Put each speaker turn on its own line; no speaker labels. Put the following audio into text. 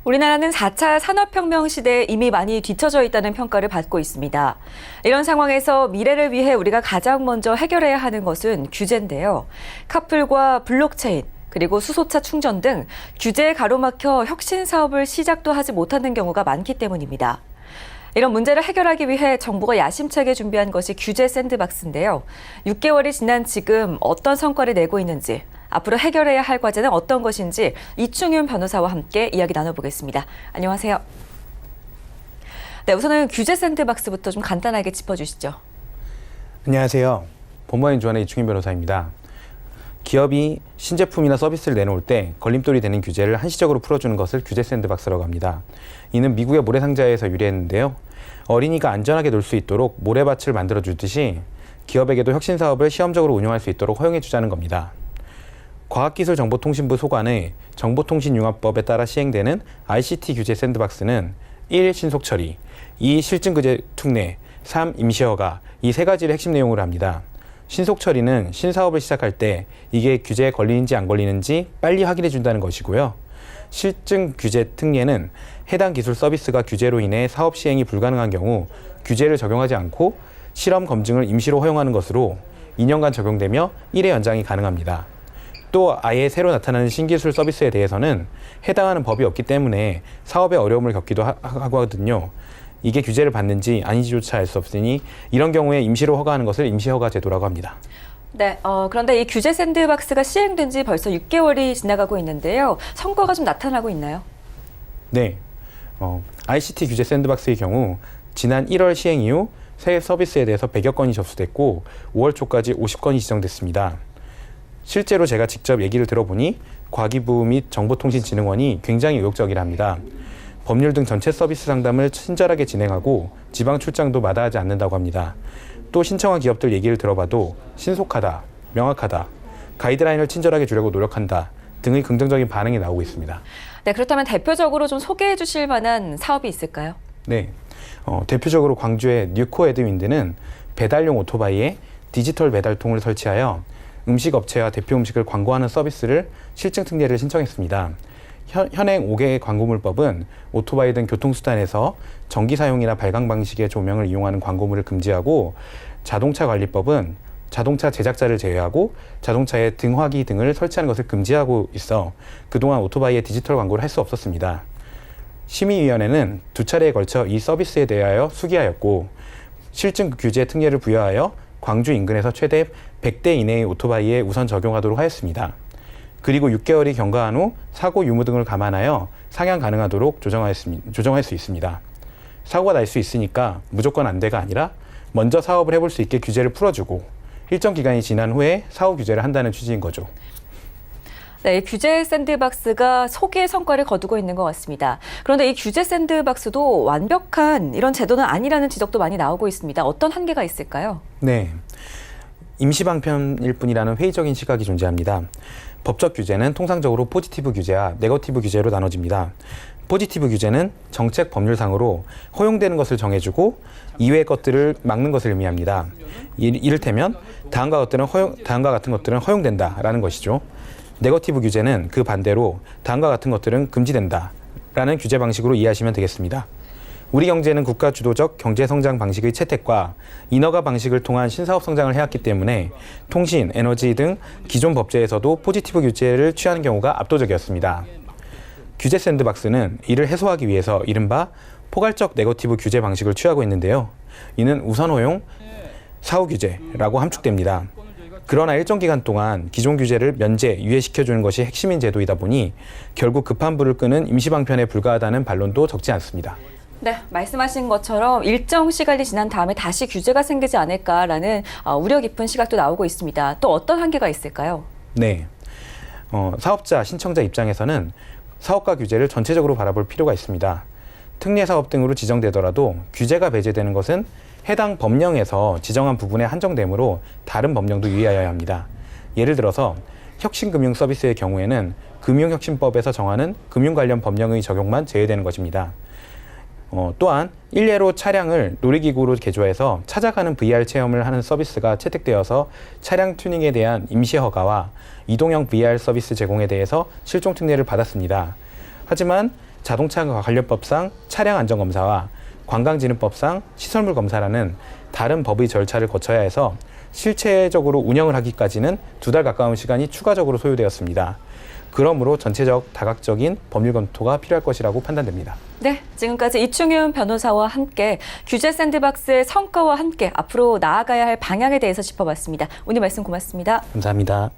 우리나라는 4차 산업혁명 시대에 이미 많이 뒤처져 있다는 평가를 받고 있습니다. 이런 상황에서 미래를 위해 우리가 가장 먼저 해결해야 하는 것은 규제인데요. 카풀과 블록체인, 그리고 수소차 충전 등 규제에 가로막혀 혁신 사업을 시작도 하지 못하는 경우가 많기 때문입니다. 이런 문제를 해결하기 위해 정부가 야심차게 준비한 것이 규제 샌드박스인데요. 6개월이 지난 지금 어떤 성과를 내고 있는지, 앞으로 해결해야 할 과제는 어떤 것인지 이충윤 변호사와 함께 이야기 나눠보겠습니다. 안녕하세요. 네, 우선은 규제 샌드박스부터 좀 간단하게 짚어주시죠.
안녕하세요. 법무법인 조안의 이충윤 변호사입니다. 기업이 신제품이나 서비스를 내놓을 때 걸림돌이 되는 규제를 한시적으로 풀어주는 것을 규제 샌드박스라고 합니다. 이는 미국의 모래상자에서 유래했는데요. 어린이가 안전하게 놀 수 있도록 모래밭을 만들어주듯이 기업에게도 혁신 사업을 시험적으로 운영할 수 있도록 허용해주자는 겁니다. 과학기술정보통신부 소관의 정보통신융합법에 따라 시행되는 ICT 규제 샌드박스는 1. 신속처리, 2. 실증규제 특례, 3. 임시허가 이 세 가지를 핵심 내용으로 합니다. 신속처리는 신사업을 시작할 때 이게 규제에 걸리는지 안 걸리는지 빨리 확인해 준다는 것이고요. 실증규제 특례는 해당 기술 서비스가 규제로 인해 사업 시행이 불가능한 경우 규제를 적용하지 않고 실험 검증을 임시로 허용하는 것으로 2년간 적용되며 1회 연장이 가능합니다. 또 아예 새로 나타나는 신기술 서비스에 대해서는 해당하는 법이 없기 때문에 사업에 어려움을 겪기도 하거든요. 이게 규제를 받는지 아닌지조차 알 수 없으니 이런 경우에 임시로 허가하는 것을 임시허가 제도라고 합니다.
네, 그런데 이 규제 샌드박스가 시행된 지 벌써 6개월이 지나가고 있는데요. 성과가 좀 나타나고 있나요?
네, ICT 규제 샌드박스의 경우 지난 1월 시행 이후 새 서비스에 대해서 100여 건이 접수됐고 5월 초까지 50건이 지정됐습니다. 실제로 제가 직접 얘기를 들어보니 과기부 및 정보통신진흥원이 굉장히 의욕적이랍니다. 법률 등 전체 서비스 상담을 친절하게 진행하고 지방 출장도 마다하지 않는다고 합니다. 또 신청한 기업들 얘기를 들어봐도 신속하다, 명확하다, 가이드라인을 친절하게 주려고 노력한다 등의 긍정적인 반응이 나오고 있습니다.
네, 그렇다면 대표적으로 좀 소개해 주실 만한 사업이 있을까요?
네, 대표적으로 광주의 뉴코 에드윈드는 배달용 오토바이에 디지털 배달통을 설치하여 음식 업체와 대표 음식을 광고하는 서비스를 실증 특례를 신청했습니다. 현행 5개 광고물법은 오토바이 등 교통수단에서 전기 사용이나 발광 방식의 조명을 이용하는 광고물을 금지하고 자동차 관리법은 자동차 제작자를 제외하고 자동차에 등화기 등을 설치하는 것을 금지하고 있어 그동안 오토바이에 디지털 광고를 할 수 없었습니다. 심의위원회는 2차례에 걸쳐 이 서비스에 대하여 수기하였고 실증 규제 특례를 부여하여 광주 인근에서 최대 100대 이내의 오토바이에 우선 적용하도록 하였습니다. 그리고 6개월이 경과한 후 사고 유무 등을 감안하여 상향 가능하도록 조정할 수 있습니다. 사고가 날 수 있으니까 무조건 안 돼가 아니라 먼저 사업을 해볼 수 있게 규제를 풀어주고 일정 기간이 지난 후에 사후 규제를 한다는 취지인 거죠.
네, 규제 샌드박스가 소기의 성과를 거두고 있는 것 같습니다. 그런데 이 규제 샌드박스도 완벽한 이런 제도는 아니라는 지적도 많이 나오고 있습니다. 어떤 한계가 있을까요?
네, 임시방편일 뿐이라는 회의적인 시각이 존재합니다. 법적 규제는 통상적으로 포지티브 규제와 네거티브 규제로 나눠집니다. 포지티브 규제는 정책 법률상으로 허용되는 것을 정해주고 이외의 것들을 막는 것을 의미합니다. 이를테면 다음과 같은 것들은 허용된다라는 것이죠. 네거티브 규제는 그 반대로 다음과 같은 것들은 금지된다라는 규제 방식으로 이해하시면 되겠습니다. 우리 경제는 국가 주도적 경제 성장 방식의 채택과 인허가 방식을 통한 신사업 성장을 해왔기 때문에 통신, 에너지 등 기존 법제에서도 포지티브 규제를 취하는 경우가 압도적이었습니다. 규제 샌드박스는 이를 해소하기 위해서 이른바 포괄적 네거티브 규제 방식을 취하고 있는데요. 이는 우선 허용, 사후 규제라고 함축됩니다. 그러나 일정 기간 동안 기존 규제를 면제, 유예시켜주는 것이 핵심인 제도이다 보니 결국 급한 불을 끄는 임시방편에 불과하다는 반론도 적지 않습니다.
네, 말씀하신 것처럼 일정 시간이 지난 다음에 다시 규제가 생기지 않을까라는 우려 깊은 시각도 나오고 있습니다. 또 어떤 한계가 있을까요?
네, 사업자, 신청자 입장에서는 사업과 규제를 전체적으로 바라볼 필요가 있습니다. 특례 사업 등으로 지정되더라도 규제가 배제되는 것은 해당 법령에서 지정한 부분에 한정되므로 다른 법령도 유의하여야 합니다. 예를 들어서 혁신금융 서비스의 경우에는 금융혁신법에서 정하는 금융 관련 법령의 적용만 제외되는 것입니다. 또한 일례로 차량을 놀이기구로 개조해서 찾아가는 VR 체험을 하는 서비스가 채택되어서 차량 튜닝에 대한 임시 허가와 이동형 VR 서비스 제공에 대해서 실종 특례를 받았습니다. 하지만 자동차 관련법상 차량 안전검사와 관광진흥법상 시설물 검사라는 다른 법의 절차를 거쳐야 해서 실체적으로 운영을 하기까지는 2달 가까운 시간이 추가적으로 소요되었습니다. 그러므로 전체적 다각적인 법률 검토가 필요할 것이라고 판단됩니다.
네, 지금까지 이충윤 변호사와 함께 규제 샌드박스의 성과와 함께 앞으로 나아가야 할 방향에 대해서 짚어봤습니다. 오늘 말씀 고맙습니다.
감사합니다.